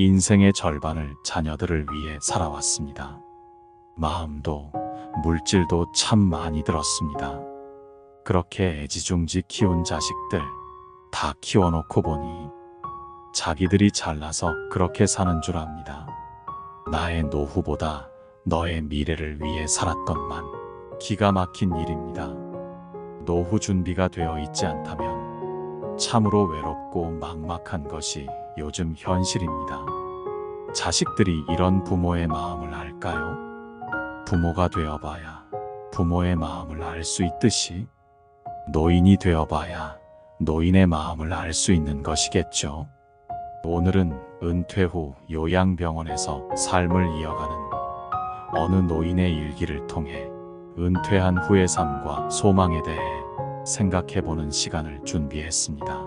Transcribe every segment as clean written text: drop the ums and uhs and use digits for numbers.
인생의 절반을 자녀들을 위해 살아왔습니다. 마음도 물질도 참 많이 들었습니다. 그렇게 애지중지 키운 자식들 다 키워놓고 보니 자기들이 잘나서 그렇게 사는 줄 압니다. 나의 노후보다 너의 미래를 위해 살았건만 기가 막힌 일입니다. 노후 준비가 되어 있지 않다면 참으로 외롭고 막막한 것이 요즘 현실입니다. 자식들이 이런 부모의 마음을 알까요? 부모가 되어봐야 부모의 마음을 알 수 있듯이 노인이 되어봐야 노인의 마음을 알 수 있는 것이겠죠. 오늘은 은퇴 후 요양병원에서 삶을 이어가는 어느 노인의 일기를 통해 은퇴한 후의 삶과 소망에 대해 생각해보는 시간을 준비했습니다.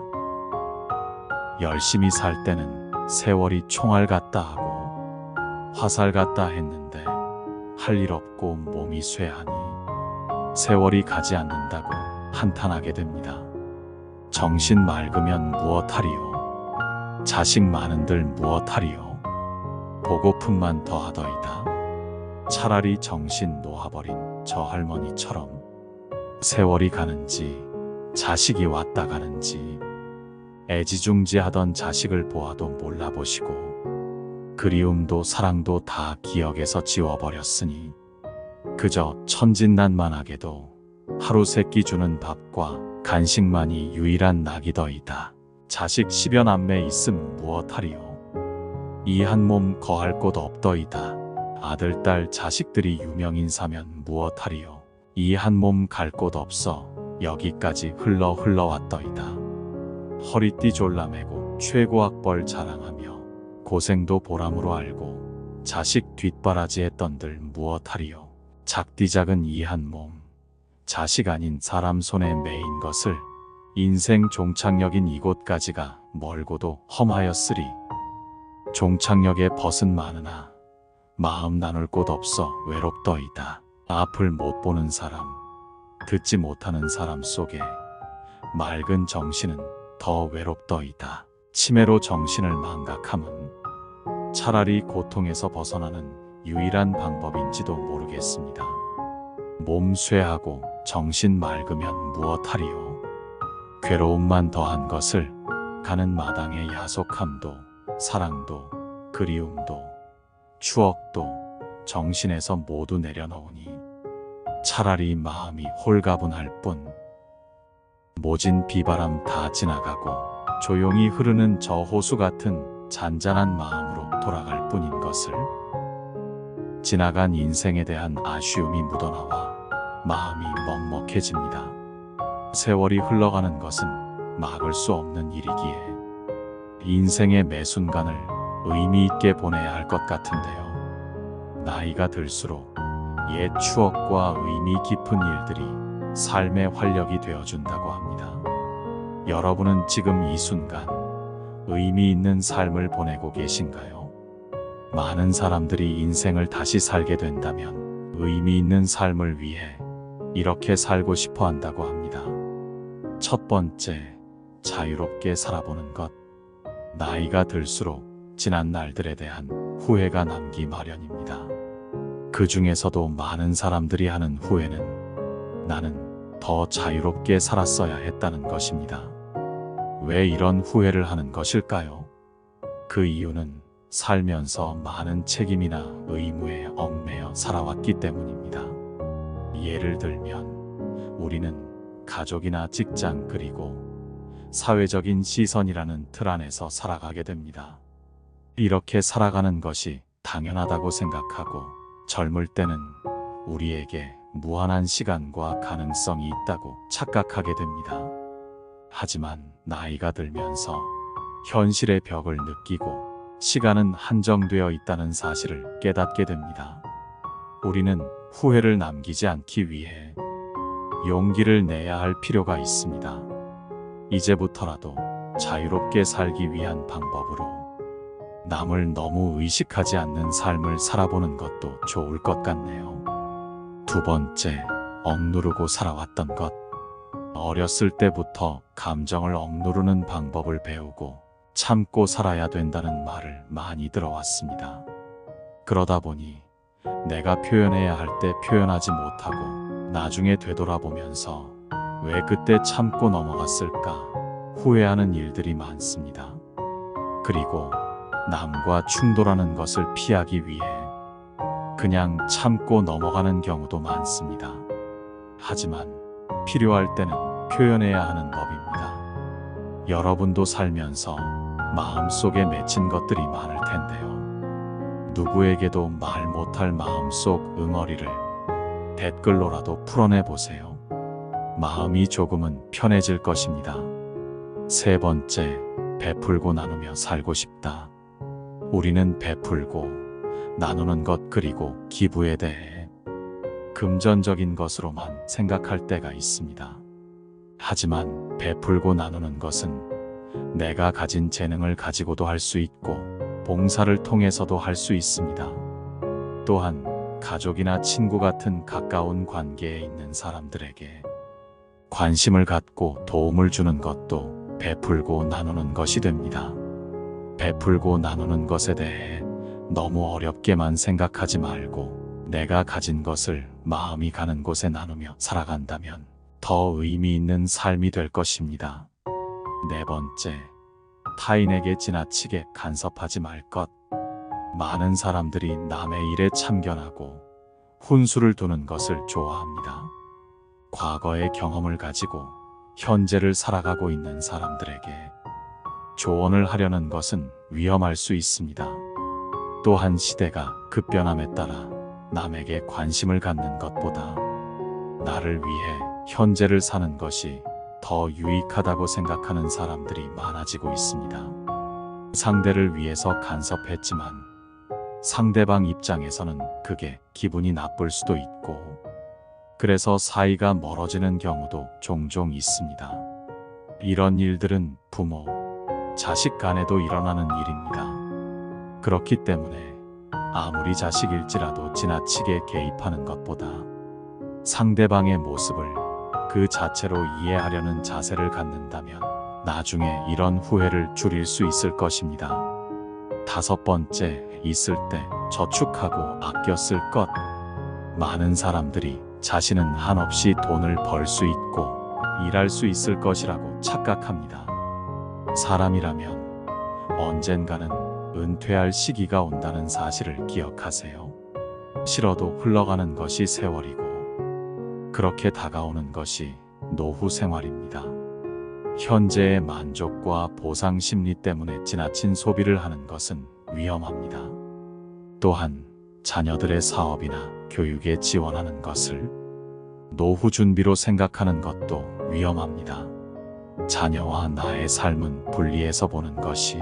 열심히 살 때는 세월이 총알 같다 하고 화살 같다 했는데 할 일 없고 몸이 쇠하니 세월이 가지 않는다고 한탄하게 됩니다. 정신 맑으면 무엇하리요? 자식 많은들 무엇하리요? 보고품만 더하더이다. 차라리 정신 놓아버린 저 할머니처럼 세월이 가는지 자식이 왔다 가는지 애지중지하던 자식을 보아도 몰라보시고 그리움도 사랑도 다 기억에서 지워버렸으니 그저 천진난만하게도 하루 세끼 주는 밥과 간식만이 유일한 낙이더이다. 자식 10여 남매 있음 무엇하리요? 이 한 몸 거할 곳 없더이다. 아들 딸 자식들이 유명인사면 무엇하리요? 이 한 몸 갈 곳 없어 여기까지 흘러왔더이다. 허리띠 졸라매고 최고 학벌 자랑하며 고생도 보람으로 알고 자식 뒷바라지 했던들 무엇하리요? 작디 작은 이 한 몸 자식 아닌 사람 손에 매인 것을 인생 종착역인 이곳까지가 멀고도 험하였으리. 종착역에 벗은 많으나 마음 나눌 곳 없어 외롭더이다. 앞을 못 보는 사람, 듣지 못하는 사람 속에 맑은 정신은 더 외롭더이다. 치매로 정신을 망각함은 차라리 고통에서 벗어나는 유일한 방법인지도 모르겠습니다. 몸 쇠하고 정신 맑으면 무엇하리요? 괴로움만 더한 것을 가는 마당의 야속함도 사랑도 그리움도 추억도 정신에서 모두 내려놓으니 차라리 마음이 홀가분할 뿐 모진 비바람 다 지나가고 조용히 흐르는 저 호수 같은 잔잔한 마음으로 돌아갈 뿐인 것을. 지나간 인생에 대한 아쉬움이 묻어나와 마음이 먹먹해집니다. 세월이 흘러가는 것은 막을 수 없는 일이기에 인생의 매 순간을 의미 있게 보내야 할 것 같은데요. 나이가 들수록 옛 추억과 의미 깊은 일들이 삶의 활력이 되어준다고 합니다. 여러분은 지금 이 순간 의미 있는 삶을 보내고 계신가요? 많은 사람들이 인생을 다시 살게 된다면 의미 있는 삶을 위해 이렇게 살고 싶어 한다고 합니다. 첫 번째, 자유롭게 살아보는 것. 나이가 들수록 지난 날들에 대한 후회가 남기 마련입니다. 그 중에서도 많은 사람들이 하는 후회는 나는 더 자유롭게 살았어야 했다는 것입니다. 왜 이런 후회를 하는 것일까요? 그 이유는 살면서 많은 책임이나 의무에 얽매여 살아왔기 때문입니다. 예를 들면 우리는 가족이나 직장 그리고 사회적인 시선이라는 틀 안에서 살아가게 됩니다. 이렇게 살아가는 것이 당연하다고 생각하고 젊을 때는 우리에게 무한한 시간과 가능성이 있다고 착각하게 됩니다. 하지만 나이가 들면서 현실의 벽을 느끼고 시간은 한정되어 있다는 사실을 깨닫게 됩니다. 우리는 후회를 남기지 않기 위해 용기를 내야 할 필요가 있습니다. 이제부터라도 자유롭게 살기 위한 방법으로 남을 너무 의식하지 않는 삶을 살아보는 것도 좋을 것 같네요. 두 번째, 억누르고 살아왔던 것. 어렸을 때부터 감정을 억누르는 방법을 배우고 참고 살아야 된다는 말을 많이 들어왔습니다. 그러다 보니 내가 표현해야 할 때 표현하지 못하고 나중에 되돌아보면서 왜 그때 참고 넘어갔을까 후회하는 일들이 많습니다. 그리고 남과 충돌하는 것을 피하기 위해 그냥 참고 넘어가는 경우도 많습니다. 하지만 필요할 때는 표현해야 하는 법입니다. 여러분도 살면서 마음속에 맺힌 것들이 많을 텐데요. 누구에게도 말 못할 마음속 응어리를 댓글로라도 풀어내 보세요. 마음이 조금은 편해질 것입니다. 세 번째, 베풀고 나누며 살고 싶다. 우리는 베풀고 나누는 것 그리고 기부에 대해 금전적인 것으로만 생각할 때가 있습니다. 하지만 베풀고 나누는 것은 내가 가진 재능을 가지고도 할 수 있고 봉사를 통해서도 할 수 있습니다. 또한 가족이나 친구 같은 가까운 관계에 있는 사람들에게 관심을 갖고 도움을 주는 것도 베풀고 나누는 것이 됩니다. 베풀고 나누는 것에 대해 너무 어렵게만 생각하지 말고 내가 가진 것을 마음이 가는 곳에 나누며 살아간다면 더 의미 있는 삶이 될 것입니다. 네 번째, 타인에게 지나치게 간섭하지 말 것. 많은 사람들이 남의 일에 참견하고 훈수를 두는 것을 좋아합니다. 과거의 경험을 가지고 현재를 살아가고 있는 사람들에게 조언을 하려는 것은 위험할 수 있습니다. 또한 시대가 급변함에 따라 남에게 관심을 갖는 것보다 나를 위해 현재를 사는 것이 더 유익하다고 생각하는 사람들이 많아지고 있습니다. 상대를 위해서 간섭했지만 상대방 입장에서는 그게 기분이 나쁠 수도 있고 그래서 사이가 멀어지는 경우도 종종 있습니다. 이런 일들은 부모, 자식 간에도 일어나는 일입니다. 그렇기 때문에 아무리 자식일지라도 지나치게 개입하는 것보다 상대방의 모습을 그 자체로 이해하려는 자세를 갖는다면 나중에 이런 후회를 줄일 수 있을 것입니다. 다섯 번째, 있을 때 저축하고 아껴 쓸 것. 많은 사람들이 자신은 한없이 돈을 벌 수 있고 일할 수 있을 것이라고 착각합니다. 사람이라면 언젠가는 은퇴할 시기가 온다는 사실을 기억하세요. 싫어도 흘러가는 것이 세월이고 그렇게 다가오는 것이 노후 생활입니다. 현재의 만족과 보상 심리 때문에 지나친 소비를 하는 것은 위험합니다. 또한 자녀들의 사업이나 교육에 지원하는 것을 노후 준비로 생각하는 것도 위험합니다. 자녀와 나의 삶은 분리해서 보는 것이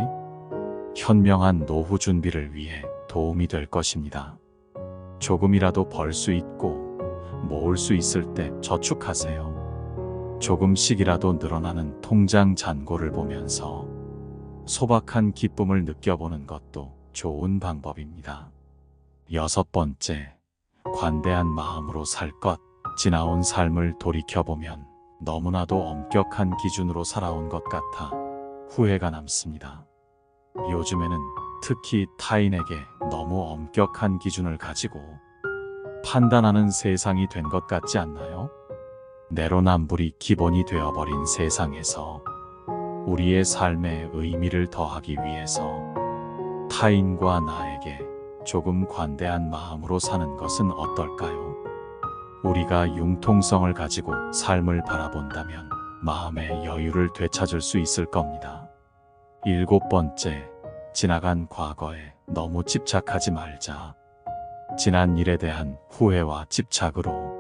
현명한 노후 준비를 위해 도움이 될 것입니다. 조금이라도 벌 수 있고 모을 수 있을 때 저축하세요. 조금씩이라도 늘어나는 통장 잔고를 보면서 소박한 기쁨을 느껴보는 것도 좋은 방법입니다. 여섯 번째, 관대한 마음으로 살 것. 지나온 삶을 돌이켜보면 너무나도 엄격한 기준으로 살아온 것 같아 후회가 남습니다. 요즘에는 특히 타인에게 너무 엄격한 기준을 가지고 판단하는 세상이 된 것 같지 않나요? 내로남불이 기본이 되어버린 세상에서 우리의 삶에 의미를 더하기 위해서 타인과 나에게 조금 관대한 마음으로 사는 것은 어떨까요? 우리가 융통성을 가지고 삶을 바라본다면 마음의 여유를 되찾을 수 있을 겁니다. 일곱 번째, 지나간 과거에 너무 집착하지 말자. 지난 일에 대한 후회와 집착으로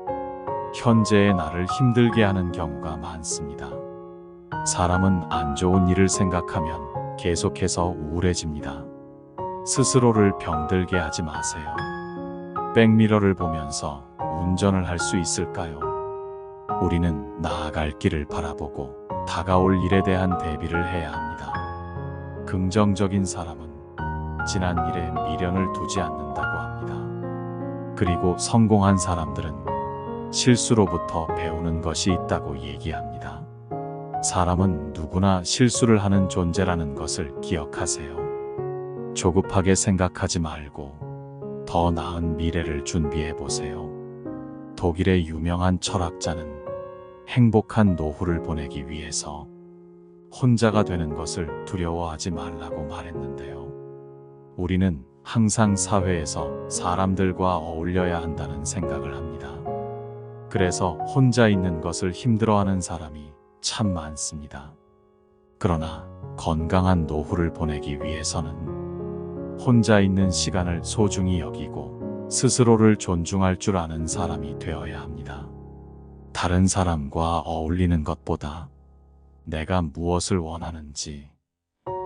현재의 나를 힘들게 하는 경우가 많습니다. 사람은 안 좋은 일을 생각하면 계속해서 우울해집니다. 스스로를 병들게 하지 마세요. 백미러를 보면서 운전을 할 수 있을까요? 우리는 나아갈 길을 바라보고 다가올 일에 대한 대비를 해야 합니다. 긍정적인 사람은 지난 일에 미련을 두지 않는다고 합니다. 그리고 성공한 사람들은 실수로부터 배우는 것이 있다고 얘기합니다. 사람은 누구나 실수를 하는 존재라는 것을 기억하세요. 조급하게 생각하지 말고 더 나은 미래를 준비해 보세요. 독일의 유명한 철학자는 행복한 노후를 보내기 위해서 혼자가 되는 것을 두려워하지 말라고 말했는데요. 우리는 항상 사회에서 사람들과 어울려야 한다는 생각을 합니다. 그래서 혼자 있는 것을 힘들어하는 사람이 참 많습니다. 그러나 건강한 노후를 보내기 위해서는 혼자 있는 시간을 소중히 여기고 스스로를 존중할 줄 아는 사람이 되어야 합니다. 다른 사람과 어울리는 것보다 내가 무엇을 원하는지,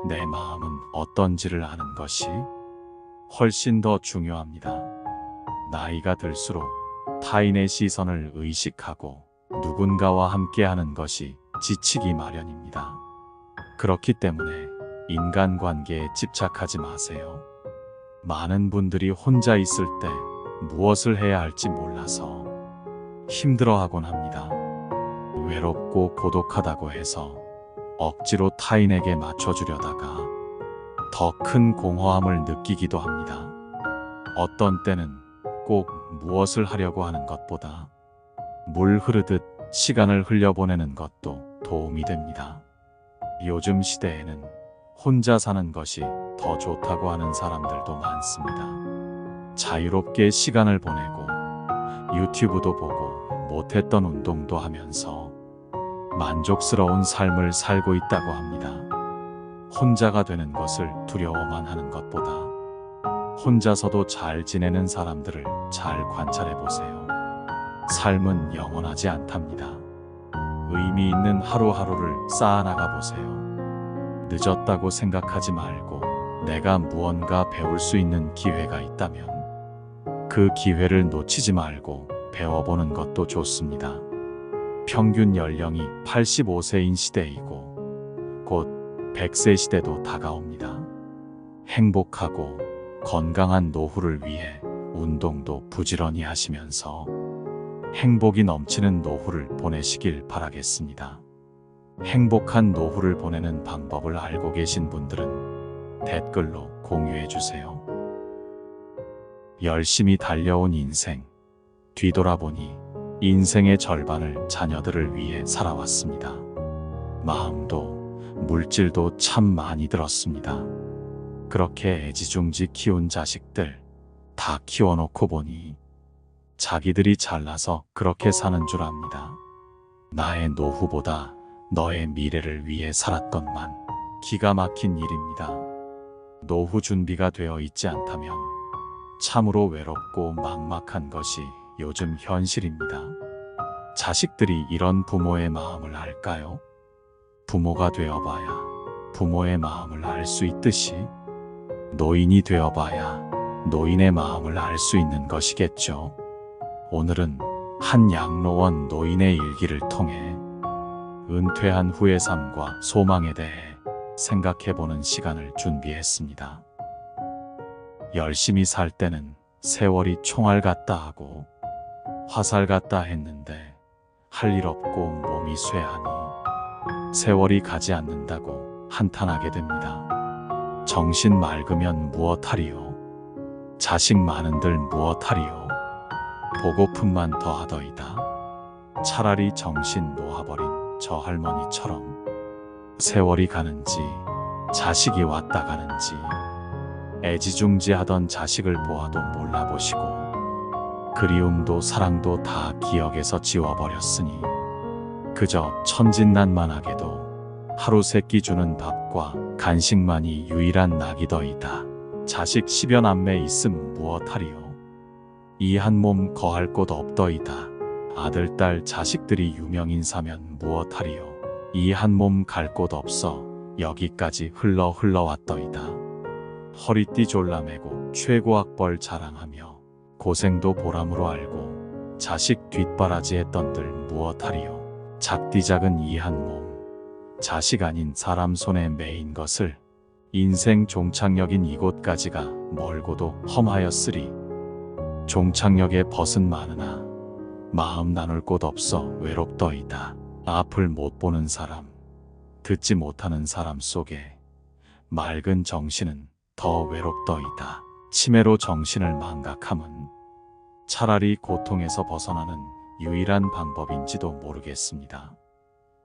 내 마음은 어떤지를 아는 것이 훨씬 더 중요합니다. 나이가 들수록 타인의 시선을 의식하고 누군가와 함께하는 것이 지치기 마련입니다. 그렇기 때문에 인간관계에 집착하지 마세요. 많은 분들이 혼자 있을 때 무엇을 해야 할지 몰라서 힘들어하곤 합니다. 외롭고 고독하다고 해서 억지로 타인에게 맞춰주려다가 더 큰 공허함을 느끼기도 합니다. 어떤 때는 꼭 무엇을 하려고 하는 것보다 물 흐르듯 시간을 흘려보내는 것도 도움이 됩니다. 요즘 시대에는 혼자 사는 것이 더 좋다고 하는 사람들도 많습니다. 자유롭게 시간을 보내고 유튜브도 보고 못했던 운동도 하면서 만족스러운 삶을 살고 있다고 합니다. 혼자가 되는 것을 두려워만 하는 것보다 혼자서도 잘 지내는 사람들을 잘 관찰해 보세요. 삶은 영원하지 않답니다. 의미 있는 하루하루를 쌓아나가 보세요. 늦었다고 생각하지 말고 내가 무언가 배울 수 있는 기회가 있다면 그 기회를 놓치지 말고 배워보는 것도 좋습니다. 평균 연령이 85세인 시대이고 곧 100세 시대도 다가옵니다. 행복하고 건강한 노후를 위해 운동도 부지런히 하시면서 행복이 넘치는 노후를 보내시길 바라겠습니다. 행복한 노후를 보내는 방법을 알고 계신 분들은 댓글로 공유해 주세요. 열심히 달려온 인생, 뒤돌아보니 인생의 절반을 자녀들을 위해 살아왔습니다. 마음도 물질도 참 많이 들었습니다. 그렇게 애지중지 키운 자식들 다 키워놓고 보니 자기들이 잘나서 그렇게 사는 줄 압니다. 나의 노후보다 너의 미래를 위해 살았건만 기가 막힌 일입니다. 노후 준비가 되어 있지 않다면 참으로 외롭고 막막한 것이 요즘 현실입니다. 자식들이 이런 부모의 마음을 알까요? 부모가 되어봐야 부모의 마음을 알 수 있듯이 노인이 되어봐야 노인의 마음을 알 수 있는 것이겠죠. 오늘은 한 양로원 노인의 일기를 통해 은퇴한 후의 삶과 소망에 대해 생각해보는 시간을 준비했습니다. 열심히 살 때는 세월이 총알 같다 하고 화살 같다 했는데 할 일 없고 몸이 쇠하니 세월이 가지 않는다고 한탄하게 됩니다. 정신 맑으면 무엇하리요? 자식 많은들 무엇하리요? 보고픈만 더하더이다. 차라리 정신 놓아버린 저 할머니처럼 세월이 가는지 자식이 왔다 가는지 애지중지하던 자식을 보아도 몰라보시고 그리움도 사랑도 다 기억에서 지워버렸으니 그저 천진난만하게도 하루 세끼 주는 밥과 간식만이 유일한 낙이더이다. 자식 10여 남매 있음 무엇하리요? 이 한 몸 거할 곳 없더이다. 아들 딸 자식들이 유명인사면 무엇하리요? 이 한 몸 갈 곳 없어 여기까지 흘러왔더이다. 허리띠 졸라매고 최고 학벌 자랑하며 고생도 보람으로 알고 자식 뒷바라지 했던들 무엇하리요? 작디 작은 이 한 몸, 자식 아닌 사람 손에 매인 것을 인생 종착역인 이곳까지가 멀고도 험하였으리. 종착역에 벗은 많으나 마음 나눌 곳 없어 외롭더이다. 앞을 못 보는 사람, 듣지 못하는 사람 속에 맑은 정신은 더 외롭더이다. 치매로 정신을 망각함은 차라리 고통에서 벗어나는 유일한 방법인지도 모르겠습니다.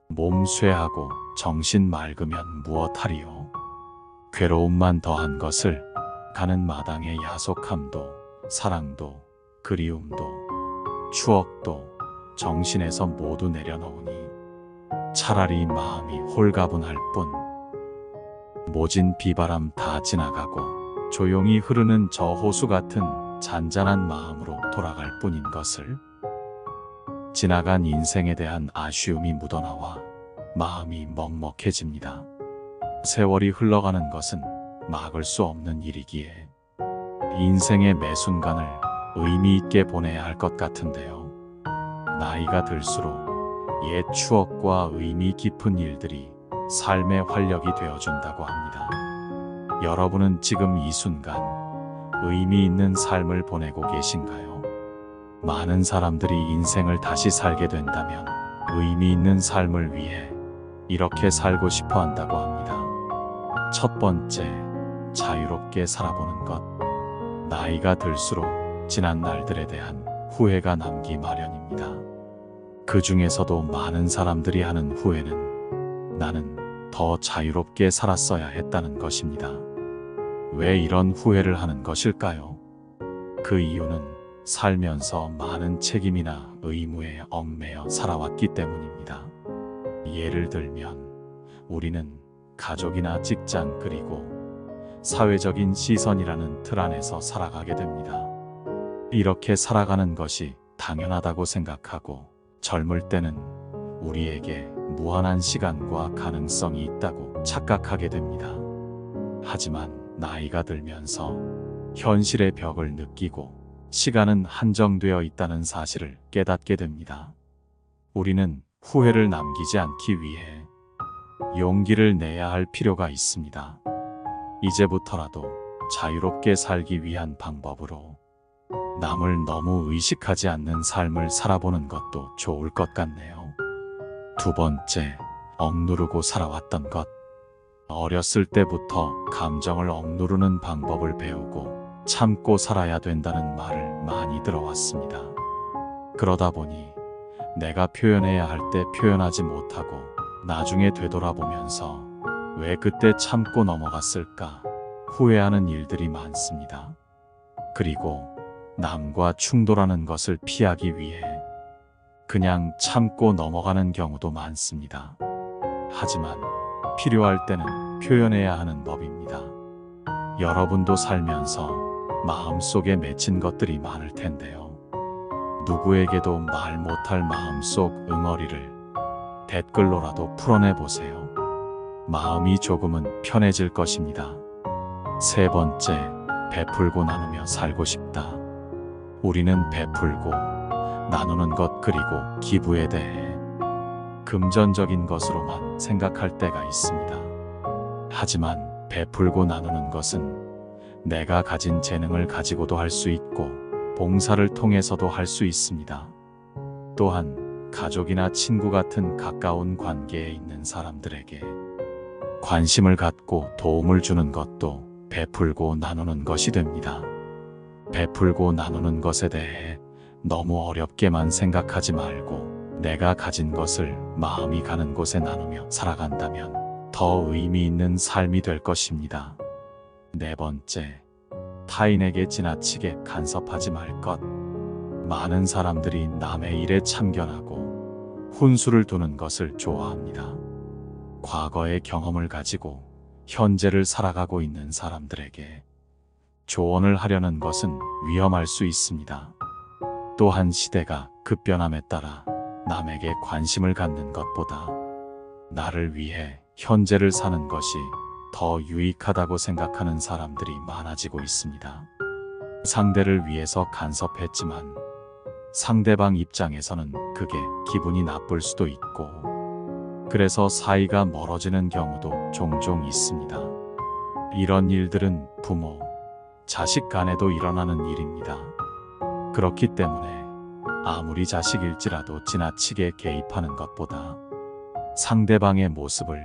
몸 쇠하고 정신 맑으면 무엇하리요? 괴로움만 더한 것을 가는 마당의 야속함도 사랑도 그리움도 추억도 정신에서 모두 내려놓으니 차라리 마음이 홀가분할 뿐. 모진 비바람 다 지나가고 조용히 흐르는 저 호수 같은 잔잔한 마음으로 돌아갈 뿐인 것을. 지나간 인생에 대한 아쉬움이 묻어나와 마음이 먹먹해집니다. 세월이 흘러가는 것은 막을 수 없는 일이기에 인생의 매 순간을 의미 있게 보내야 할 것 같은데요. 나이가 들수록 옛 추억과 의미 깊은 일들이 삶의 활력이 되어준다고 합니다. 여러분은 지금 이 순간 의미 있는 삶을 보내고 계신가요? 많은 사람들이 인생을 다시 살게 된다면 의미 있는 삶을 위해 이렇게 살고 싶어 한다고 합니다. 첫 번째, 자유롭게 살아보는 것. 나이가 들수록 지난 날들에 대한 후회가 남기 마련입니다. 그 중에서도 많은 사람들이 하는 후회는 나는 더 자유롭게 살았어야 했다는 것입니다. 왜 이런 후회를 하는 것일까요? 그 이유는 살면서 많은 책임이나 의무에 얽매여 살아왔기 때문입니다. 예를 들면 우리는 가족이나 직장 그리고 사회적인 시선이라는 틀 안에서 살아가게 됩니다. 이렇게 살아가는 것이 당연하다고 생각하고 젊을 때는 우리에게 무한한 시간과 가능성이 있다고 착각하게 됩니다. 하지만 나이가 들면서 현실의 벽을 느끼고 시간은 한정되어 있다는 사실을 깨닫게 됩니다. 우리는 후회를 남기지 않기 위해 용기를 내야 할 필요가 있습니다. 이제부터라도 자유롭게 살기 위한 방법으로 남을 너무 의식하지 않는 삶을 살아보는 것도 좋을 것 같네요. 두 번째, 억누르고 살아왔던 것. 어렸을 때부터 감정을 억누르는 방법을 배우고 참고 살아야 된다는 말을 많이 들어왔습니다. 그러다 보니 내가 표현해야 할 때 표현하지 못하고 나중에 되돌아보면서 왜 그때 참고 넘어갔을까 후회하는 일들이 많습니다. 그리고 남과 충돌하는 것을 피하기 위해 그냥 참고 넘어가는 경우도 많습니다. 하지만 필요할 때는 표현해야 하는 법입니다. 여러분도 살면서 마음속에 맺힌 것들이 많을 텐데요. 누구에게도 말 못할 마음속 응어리를 댓글로라도 풀어내보세요. 마음이 조금은 편해질 것입니다. 세 번째, 베풀고 나누며 살고 싶다. 우리는 베풀고 나누는 것 그리고 기부에 대해 금전적인 것으로만 생각할 때가 있습니다. 하지만 베풀고 나누는 것은 내가 가진 재능을 가지고도 할 수 있고 봉사를 통해서도 할 수 있습니다. 또한 가족이나 친구 같은 가까운 관계에 있는 사람들에게 관심을 갖고 도움을 주는 것도 베풀고 나누는 것이 됩니다. 베풀고 나누는 것에 대해 너무 어렵게만 생각하지 말고 내가 가진 것을 마음이 가는 곳에 나누며 살아간다면 더 의미 있는 삶이 될 것입니다. 네 번째, 타인에게 지나치게 간섭하지 말 것. 많은 사람들이 남의 일에 참견하고 훈수를 두는 것을 좋아합니다. 과거의 경험을 가지고 현재를 살아가고 있는 사람들에게 조언을 하려는 것은 위험할 수 있습니다. 또한 시대가 급변함에 따라 남에게 관심을 갖는 것보다 나를 위해 현재를 사는 것이 더 유익하다고 생각하는 사람들이 많아지고 있습니다. 상대를 위해서 간섭했지만 상대방 입장에서는 그게 기분이 나쁠 수도 있고 그래서 사이가 멀어지는 경우도 종종 있습니다. 이런 일들은 부모, 자식 간에도 일어나는 일입니다. 그렇기 때문에 아무리 자식일지라도 지나치게 개입하는 것보다 상대방의 모습을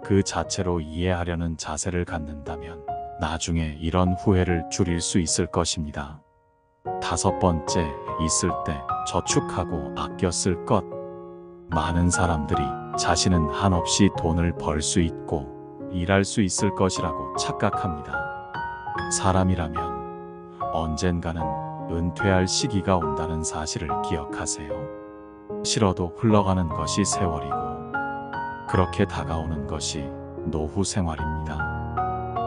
그 자체로 이해하려는 자세를 갖는다면 나중에 이런 후회를 줄일 수 있을 것입니다. 5번째, 있을 때 저축하고 아껴 쓸 것. 많은 사람들이 자신은 한없이 돈을 벌 수 있고 일할 수 있을 것이라고 착각합니다. 사람이라면 언젠가는 은퇴할 시기가 온다는 사실을 기억하세요. 싫어도 흘러가는 것이 세월이고 그렇게 다가오는 것이 노후 생활입니다.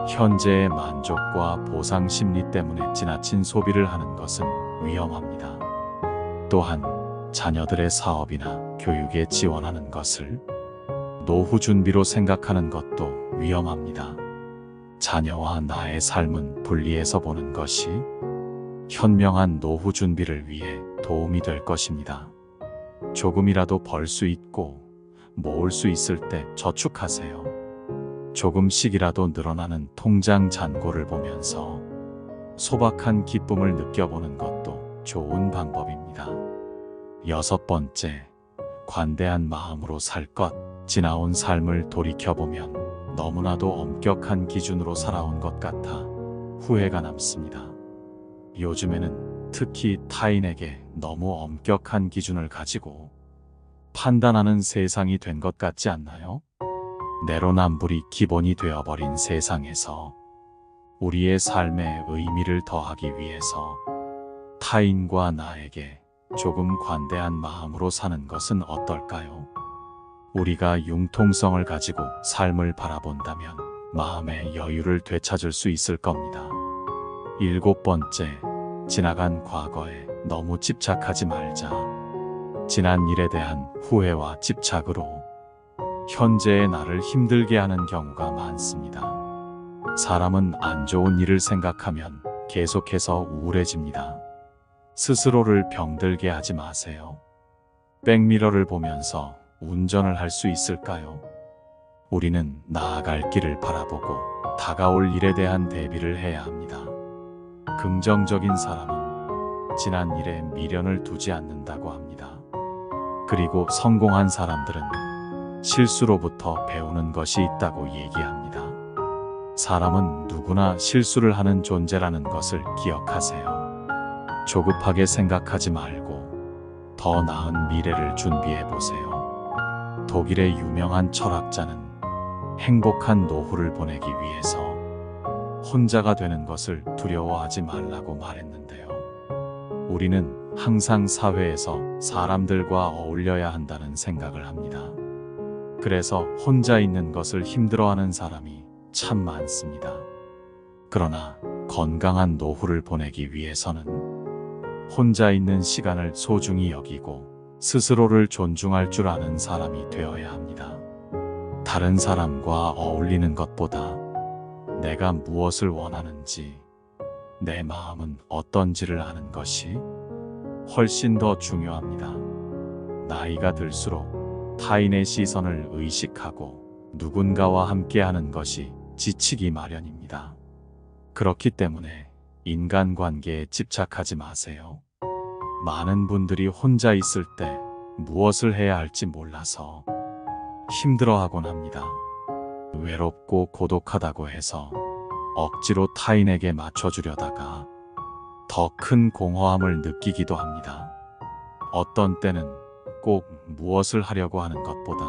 현재의 만족과 보상 심리 때문에 지나친 소비를 하는 것은 위험합니다. 또한 자녀들의 사업이나 교육에 지원하는 것을 노후 준비로 생각하는 것도 위험합니다. 자녀와 나의 삶은 분리해서 보는 것이 현명한 노후 준비를 위해 도움이 될 것입니다. 조금이라도 벌 수 있고 모을 수 있을 때 저축하세요. 조금씩이라도 늘어나는 통장 잔고를 보면서 소박한 기쁨을 느껴보는 것도 좋은 방법입니다. 6번째, 관대한 마음으로 살 것. 지나온 삶을 돌이켜보면 너무나도 엄격한 기준으로 살아온 것 같아 후회가 남습니다. 요즘에는 특히 타인에게 너무 엄격한 기준을 가지고 판단하는 세상이 된 것 같지 않나요? 내로남불이 기본이 되어버린 세상에서 우리의 삶에 의미를 더하기 위해서 타인과 나에게 조금 관대한 마음으로 사는 것은 어떨까요? 우리가 융통성을 가지고 삶을 바라본다면 마음의 여유를 되찾을 수 있을 겁니다. 7번째, 지나간 과거에 너무 집착하지 말자. 지난 일에 대한 후회와 집착으로 현재의 나를 힘들게 하는 경우가 많습니다. 사람은 안 좋은 일을 생각하면 계속해서 우울해집니다. 스스로를 병들게 하지 마세요. 백미러를 보면서 운전을 할 수 있을까요? 우리는 나아갈 길을 바라보고 다가올 일에 대한 대비를 해야 합니다. 긍정적인 사람은 지난 일에 미련을 두지 않는다고 합니다. 그리고 성공한 사람들은 실수로부터 배우는 것이 있다고 얘기합니다. 사람은 누구나 실수를 하는 존재라는 것을 기억하세요. 조급하게 생각하지 말고 더 나은 미래를 준비해 보세요. 독일의 유명한 철학자는 행복한 노후를 보내기 위해서 혼자가 되는 것을 두려워하지 말라고 말했는데요. 우리는 항상 사회에서 사람들과 어울려야 한다는 생각을 합니다. 그래서 혼자 있는 것을 힘들어하는 사람이 참 많습니다. 그러나 건강한 노후를 보내기 위해서는 혼자 있는 시간을 소중히 여기고 스스로를 존중할 줄 아는 사람이 되어야 합니다. 다른 사람과 어울리는 것보다 내가 무엇을 원하는지, 내 마음은 어떤지를 아는 것이 훨씬 더 중요합니다. 나이가 들수록 타인의 시선을 의식하고 누군가와 함께하는 것이 지치기 마련입니다. 그렇기 때문에 인간관계에 집착하지 마세요. 많은 분들이 혼자 있을 때 무엇을 해야 할지 몰라서 힘들어하곤 합니다. 외롭고 고독하다고 해서 억지로 타인에게 맞춰주려다가 더 큰 공허함을 느끼기도 합니다. 어떤 때는 꼭 무엇을 하려고 하는 것보다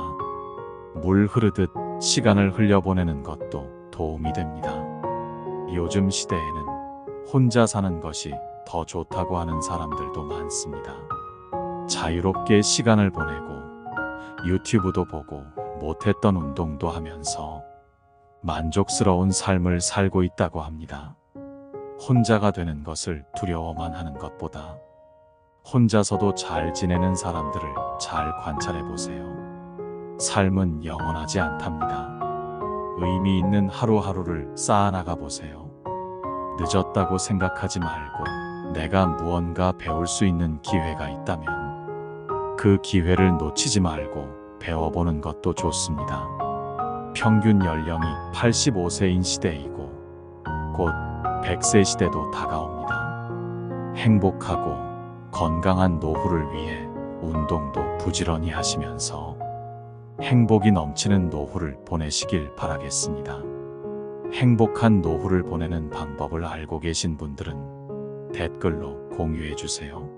물 흐르듯 시간을 흘려보내는 것도 도움이 됩니다. 요즘 시대에는 혼자 사는 것이 더 좋다고 하는 사람들도 많습니다. 자유롭게 시간을 보내고 유튜브도 보고 못했던 운동도 하면서 만족스러운 삶을 살고 있다고 합니다. 혼자가 되는 것을 두려워만 하는 것보다 혼자서도 잘 지내는 사람들을 잘 관찰해 보세요. 삶은 영원하지 않답니다. 의미 있는 하루하루를 쌓아나가 보세요. 늦었다고 생각하지 말고 내가 무언가 배울 수 있는 기회가 있다면 그 기회를 놓치지 말고 배워보는 것도 좋습니다. 평균 연령이 85세인 시대이고 곧 100세 시대도 다가옵니다. 행복하고 건강한 노후를 위해 운동도 부지런히 하시면서 행복이 넘치는 노후를 보내시길 바라겠습니다. 행복한 노후를 보내는 방법을 알고 계신 분들은 댓글로 공유해 주세요.